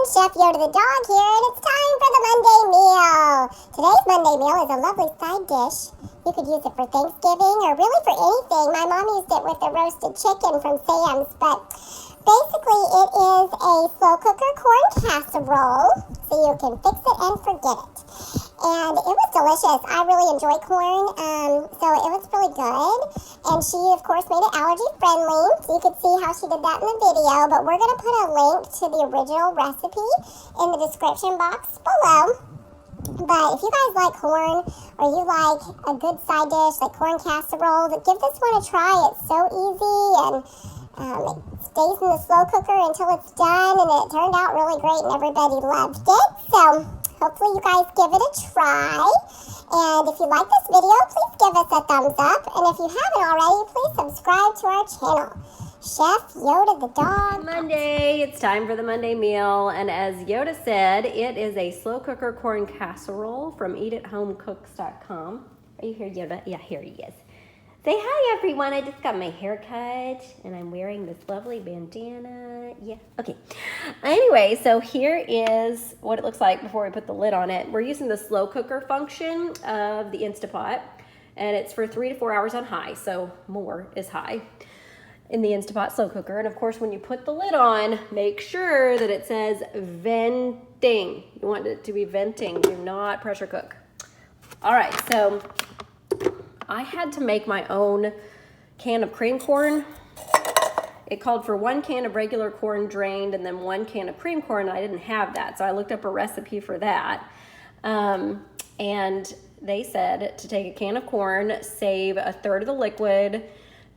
Chef Yoda the dog here, and it's time for the Monday meal. Today's Monday meal is a lovely side dish. You could use it for Thanksgiving or really for anything. My mom used it with the roasted chicken from Sam's, but basically it is a slow cooker corn casserole, so you can fix it and forget it. And it was delicious. I really enjoy corn, so it was really good. And she, of course, made it allergy friendly, so you could see how she did that in the video. But we're going to put a link to the original recipe in the description box below. But if you guys like corn, or you like a good side dish like corn casserole, give this one a try. It's so easy, and it stays in the slow cooker until it's done, and it turned out really great, and everybody loved it. So hopefully you guys give it a try. And if you like this video, please give us a thumbs up. And if you haven't already, please subscribe to our channel. Chef Yoda the dog. Monday, it's time for the Monday meal. And as Yoda said, it is a slow cooker corn casserole from eatathomecooks.com. Are you here, Yoda? Yeah, here he is. Say hi, everyone. I just got my hair cut, and I'm wearing this lovely bandana. Yeah, okay. Anyway, so here is what it looks like before we put the lid on it. We're using the slow cooker function of the Instapot, and it's for 3 to 4 hours on high, so more is high in the Instapot slow cooker. And of course, when you put the lid on, make sure that it says venting. You want it to be venting. Do not pressure cook. All right, so I had to make my own can of cream corn. It called for 1 can of regular corn drained and then 1 can of cream corn. And I didn't have that, so I looked up a recipe for that. And they said to take a can of corn, save 1/3 of the liquid,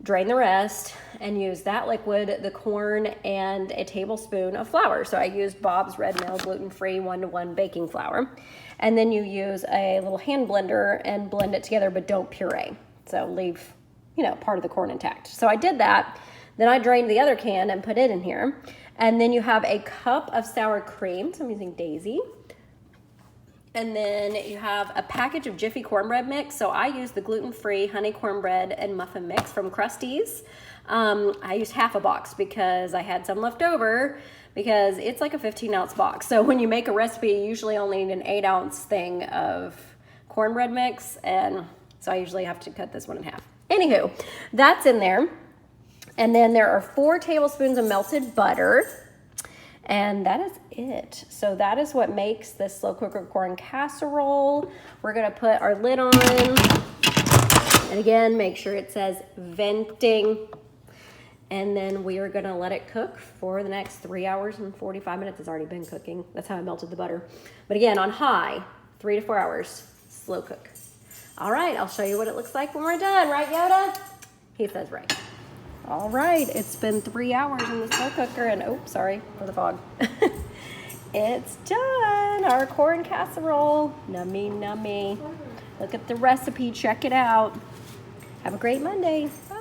drain the rest, and use that liquid, the corn, and a tablespoon of flour. So I used Bob's Red Mill gluten-free 1-to-1 baking flour. And then you use a little hand blender and blend it together, but don't puree. So leave, part of the corn intact. So I did that. Then I drained the other can and put it in here. And then you have a cup of sour cream. So I'm using Daisy. And then you have a package of Jiffy cornbread mix. So I use the gluten-free honey cornbread and muffin mix from Krusteaz. I used half a box because I had some left over, because it's like a 15-ounce box. So when you make a recipe, you usually only need an 8-ounce thing of cornbread mix. And so I usually have to cut this one in half. Anywho, that's in there. And then there are 4 tablespoons of melted butter. And that is it. So that is what makes this slow cooker corn casserole. We're gonna put our lid on. And again, make sure it says venting. And then we are gonna let it cook for the next 3 hours and 45 minutes. It's already been cooking. That's how I melted the butter. But again, on high, 3 to 4 hours, slow cook. All right, I'll show you what it looks like when we're done. Right, Yoda? He says right. All right, it's been 3 hours in the slow cooker, and oops, sorry for the fog. It's done, our corn casserole. Nummy, nummy. Look at the recipe, check it out. Have a great Monday. Bye.